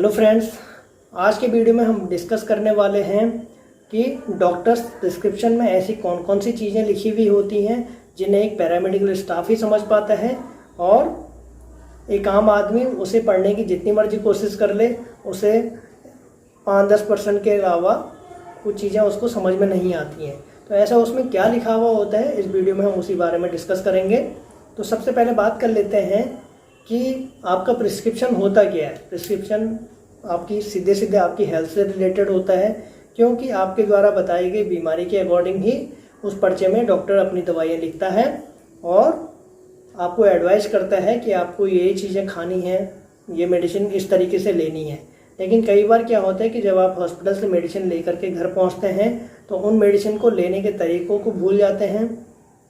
Hello friends, आज के video में हम डिस्कस करने वाले हैं कि डॉक्टर्स प्रिस्क्रिप्शन में ऐसी कौन कौन सी चीज़ें लिखी हुई होती हैं जिन्हें एक पैरामेडिकल स्टाफ ही समझ पाता है और एक आम आदमी उसे पढ़ने की जितनी मर्जी कोशिश कर ले उसे 5-10% के अलावा कुछ चीज़ें उसको समझ में नहीं आती हैं। तो ऐसा उसमें क्या लिखा हुआ होता है, इस वीडियो में हम उसी बारे में डिस्कस करेंगे। तो सबसे पहले बात कर लेते हैं कि आपका प्रिस्क्रिप्शन होता क्या है। प्रिस्क्रिप्शन आपकी सीधे सीधे आपकी हेल्थ से रिलेटेड होता है, क्योंकि आपके द्वारा बताई गई बीमारी के अकॉर्डिंग ही उस पर्चे में डॉक्टर अपनी दवाइयाँ लिखता है और आपको एडवाइस करता है कि आपको ये चीज़ें खानी है, ये मेडिसिन इस तरीके से लेनी है। लेकिन कई बार क्या होता है कि जब आप हॉस्पिटल से मेडिसिन लेकर के घर पहुंचते हैं तो उन मेडिसिन को लेने के तरीक़ों को भूल जाते हैं,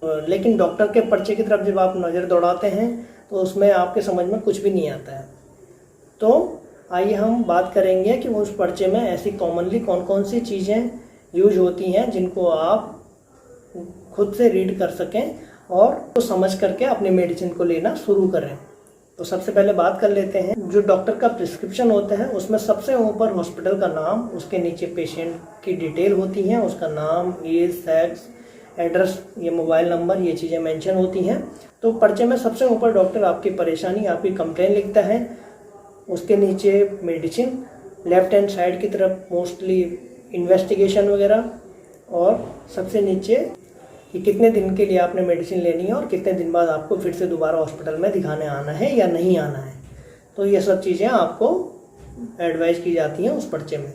लेकिन डॉक्टर के पर्चे की तरफ जब आप नज़र दौड़ाते हैं तो उसमें आपके समझ में कुछ भी नहीं आता है। तो आइए हम बात करेंगे कि उस पर्चे में ऐसी कॉमनली कौन कौन सी चीज़ें यूज होती हैं जिनको आप खुद से रीड कर सकें और तो समझ करके अपनी मेडिसिन को लेना शुरू करें। तो सबसे पहले बात कर लेते हैं, जो डॉक्टर का प्रिस्क्रिप्शन होता है उसमें सबसे ऊपर हॉस्पिटल का नाम, उसके नीचे पेशेंट की डिटेल होती हैं, उसका नाम, एज, सेक्स, एड्रेस, ये मोबाइल नंबर, ये चीज़ें मेंशन होती हैं। तो पर्चे में सबसे ऊपर डॉक्टर आपकी परेशानी, आपकी कंप्लेन लिखता है, उसके नीचे मेडिसिन, लेफ्ट हैंड साइड की तरफ मोस्टली इन्वेस्टिगेशन वगैरह, और सबसे नीचे कि कितने दिन के लिए आपने मेडिसिन लेनी है और कितने दिन बाद आपको फिर से दोबारा हॉस्पिटल में दिखाने आना है या नहीं आना है। तो ये सब चीज़ें आपको एडवाइस की जाती हैं उस पर्चे में।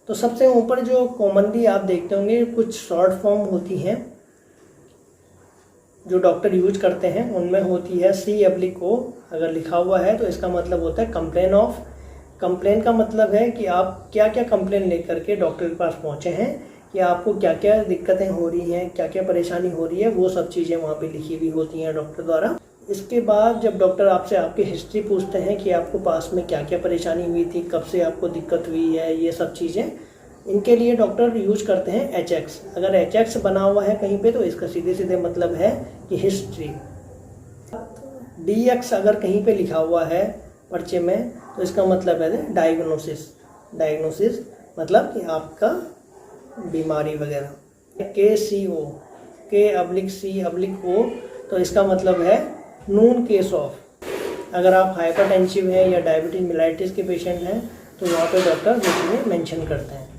तो सबसे ऊपर जो कॉमनली आप देखते होंगे कुछ शॉर्ट फॉर्म होती हैं जो डॉक्टर यूज करते हैं, उनमें होती है C/O। अगर लिखा हुआ है तो इसका मतलब होता है कंप्लेन ऑफ। कंप्लेन का मतलब है कि आप क्या क्या कंप्लेन लेकर के डॉक्टर के पास पहुंचे हैं, कि आपको क्या क्या दिक्कतें हो रही हैं, क्या क्या परेशानी हो रही है, वो सब चीज़ें वहाँ पे लिखी हुई होती हैं डॉक्टर द्वारा। इसके बाद जब डॉक्टर आपसे आपकी हिस्ट्री पूछते हैं कि आपको पास में क्या क्या परेशानी हुई थी, कब से आपको दिक्कत हुई है, ये सब चीज़ें, इनके लिए डॉक्टर यूज करते हैं HX। अगर HX बना हुआ है कहीं पे तो इसका सीधे सीधे मतलब है कि हिस्ट्री। DX अगर कहीं पे लिखा हुआ है पर्चे में तो इसका मतलब है डायग्नोसिस। डायग्नोसिस मतलब कि आपका बीमारी वगैरह। KCO, K/C/O, तो इसका मतलब है नून केस ऑफ। अगर आप हाइपरटेंसिव हैं या डायबिटीज मिलाइटिस के पेशेंट हैं तो वहाँ पे डॉक्टर वो चीज़ें मेंशन करते हैं।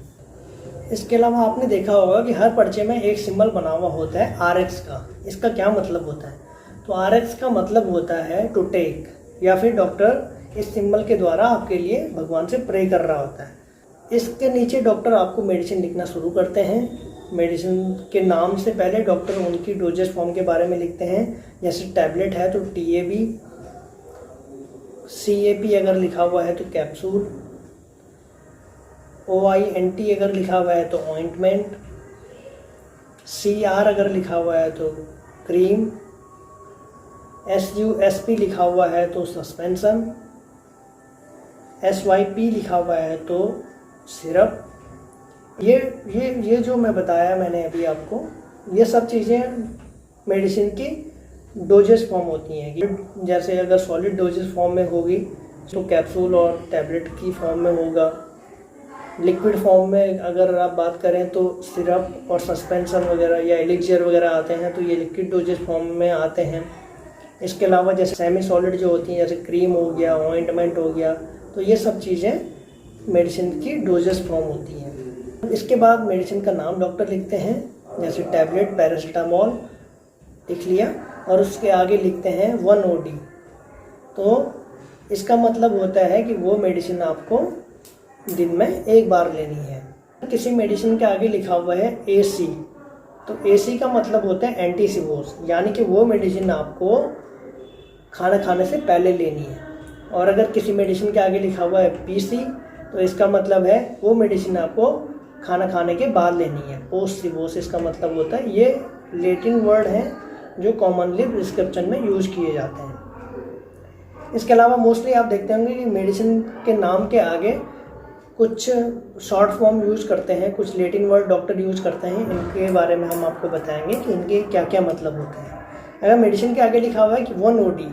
इसके अलावा आपने देखा होगा कि हर पर्चे में एक सिंबल बना हुआ होता है RX का। इसका क्या मतलब होता है? तो RX का मतलब होता है टू टेक, या फिर डॉक्टर इस सिंबल के द्वारा आपके लिए भगवान से प्रे कर रहा होता है। इसके नीचे डॉक्टर आपको मेडिसिन लिखना शुरू करते हैं। मेडिसिन के नाम से पहले डॉक्टर उनकी डोजेस फॉर्म के बारे में लिखते हैं। जैसे टैबलेट है तो TAB, CAP अगर लिखा हुआ है तो कैप्सूल, OINT अगर लिखा हुआ है तो ऑइंटमेंट, CR अगर लिखा हुआ है तो क्रीम, SUSP लिखा हुआ है तो सस्पेंशन, SYP लिखा हुआ है तो सिरप। ये जो मैं बताया मैंने अभी आपको, ये सब चीज़ें मेडिसिन की डोजेस फॉर्म होती हैं। जैसे अगर सॉलिड डोजेस फॉर्म में होगी तो कैप्सूल और टैबलेट की फॉर्म में होगा। लिक्विड फॉर्म में अगर आप बात करें तो सिरप और सस्पेंशन वगैरह या एलिक्सर वगैरह आते हैं, तो ये लिक्विड डोजेस फॉर्म में आते हैं। इसके अलावा जैसे सेमी सॉलिड जो होती हैं, जैसे क्रीम हो गया, ऑइंटमेंट हो गया, तो ये सब चीज़ें मेडिसिन की डोजेस फॉर्म होती हैं। इसके बाद मेडिसिन का नाम डॉक्टर लिखते हैं, जैसे टैबलेट पैरासीटामोल लिख लिया और उसके आगे लिखते हैं 1 OD। तो इसका मतलब होता है कि वो मेडिसिन आपको दिन में एक बार लेनी है। किसी मेडिसिन के आगे लिखा हुआ है AC, तो AC का मतलब होता है एंटीसिवोस, यानी कि वो मेडिसिन आपको खाना खाने से पहले लेनी है। और अगर किसी मेडिसिन के आगे लिखा हुआ है PC, तो इसका मतलब है वो मेडिसिन आपको खाना खाने के बाद लेनी है। पोस्ट सिवोस इसका मतलब होता है। ये लैटिन वर्ड हैं जो कॉमनली प्रिस्क्रिप्शन में यूज किए जाते हैं। इसके अलावा मोस्टली आप देखते होंगे कि मेडिसिन के नाम के आगे कुछ शॉर्ट फॉर्म यूज करते हैं, कुछ लैटिन वर्ड डॉक्टर यूज करते हैं। इनके बारे में हम आपको बताएंगे कि इनके क्या क्या मतलब होते हैं। अगर मेडिसिन के आगे लिखा हुआ है कि 1 OD,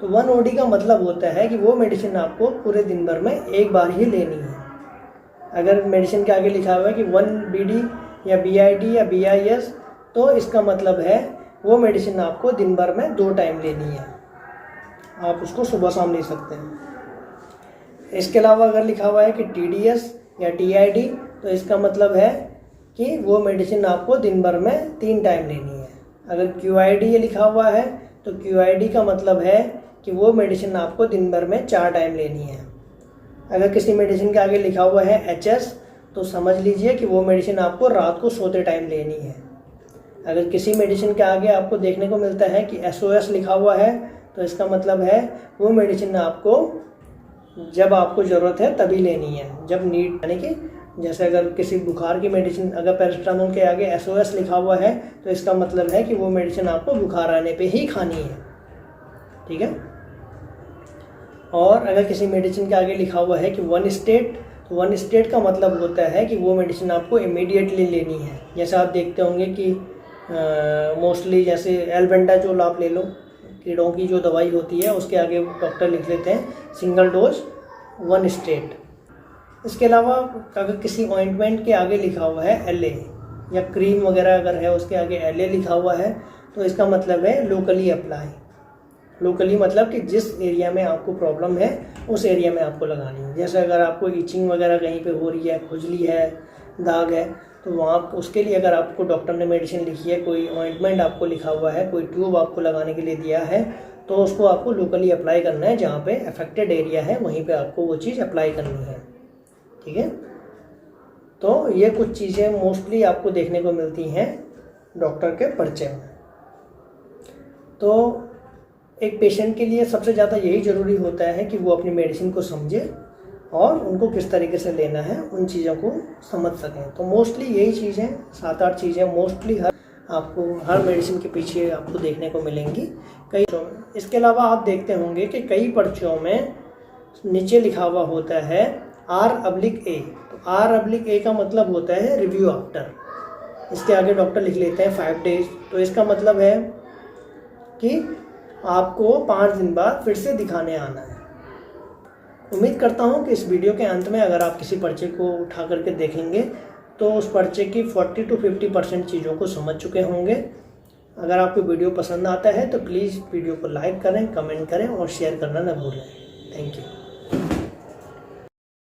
तो 1 OD का मतलब होता है कि वो मेडिसिन आपको पूरे दिन भर में एक बार ही लेनी है। अगर मेडिसिन के आगे लिखा हुआ है कि 1 BD या BID या BIS, तो इसका मतलब है वो मेडिसिन आपको दिन भर में 2 टाइम लेनी है। आप उसको सुबह शाम ले सकते हैं। इसके अलावा अगर लिखा हुआ है कि TDS या TID, तो इसका मतलब है कि वो मेडिसिन आपको दिन भर में 3 टाइम लेनी है। अगर QID ये लिखा हुआ है तो QID का मतलब है कि वो मेडिसिन आपको दिन भर में 4 टाइम लेनी है। अगर किसी मेडिसिन के आगे लिखा हुआ है HS, तो समझ लीजिए कि वो मेडिसिन आपको रात को सोते टाइम लेनी है। अगर किसी मेडिसिन के आगे आपको देखने को मिलता है कि SOS लिखा हुआ है, तो इसका मतलब है वो मेडिसिन आपको जब आपको ज़रूरत है तभी लेनी है, जब नीड, यानी कि जैसे अगर किसी बुखार की मेडिसिन, अगर पैरासिटामोल के आगे SOS लिखा हुआ है तो इसका मतलब है कि वो मेडिसिन आपको बुखार आने पे ही खानी है। ठीक है। और अगर किसी मेडिसिन के आगे लिखा हुआ है कि 1 स्टेट, तो 1 स्टेट का मतलब होता है कि वो मेडिसिन आपको इमीडिएटली लेनी है। जैसे आप देखते होंगे कि मोस्टली जैसे एल्बेंडाजोल आप ले लो, कीड़ों की जो दवाई होती है, उसके आगे डॉक्टर लिख लेते हैं सिंगल डोज 1 स्टेट। इसके अलावा अगर किसी ऑइंटमेंट के आगे लिखा हुआ है LA, या क्रीम वगैरह अगर है उसके आगे LA लिखा हुआ है, तो इसका मतलब है लोकली अप्लाई। लोकली मतलब कि जिस एरिया में आपको प्रॉब्लम है उस एरिया में आपको लगानी है। जैसे अगर आपको ईचिंग वगैरह कहीं पे हो रही है, खुजली है, दाग है, तो वहाँ उसके लिए अगर आपको डॉक्टर ने मेडिसिन लिखी है, कोई ऑइंटमेंट आपको लिखा हुआ है, कोई ट्यूब आपको लगाने के लिए दिया है, तो उसको आपको लोकली अप्लाई करना है। जहाँ पे अफेक्टेड एरिया है वहीं पे आपको वो चीज़ अप्लाई करनी है। ठीक है। तो ये कुछ चीज़ें मोस्टली आपको देखने को मिलती हैं डॉक्टर के पर्चे में। तो एक पेशेंट के लिए सबसे ज़्यादा यही ज़रूरी होता है कि वो अपनी मेडिसिन को समझे और उनको किस तरीके से लेना है उन चीज़ों को समझ सकें। तो मोस्टली यही चीज़ें, 7-8 चीज़ें मोस्टली आपको हर मेडिसिन के पीछे आपको देखने को मिलेंगी कई। इसके अलावा आप देखते होंगे कि कई पर्चियों में नीचे लिखा हुआ होता है R/A। तो R/A का मतलब होता है रिव्यू आफ्टर। इसके आगे डॉक्टर लिख लेते हैं 5 डेज। तो इसका मतलब है कि आपको 5 दिन बाद फिर से दिखाने आना है। उम्मीद करता हूँ कि इस वीडियो के अंत में अगर आप किसी पर्चे को उठा करके देखेंगे तो उस पर्चे की 40 to 50% चीज़ों को समझ चुके होंगे। अगर आपको वीडियो पसंद आता है तो प्लीज़ वीडियो को लाइक करें, कमेंट करें और शेयर करना न भूलें। Thank you.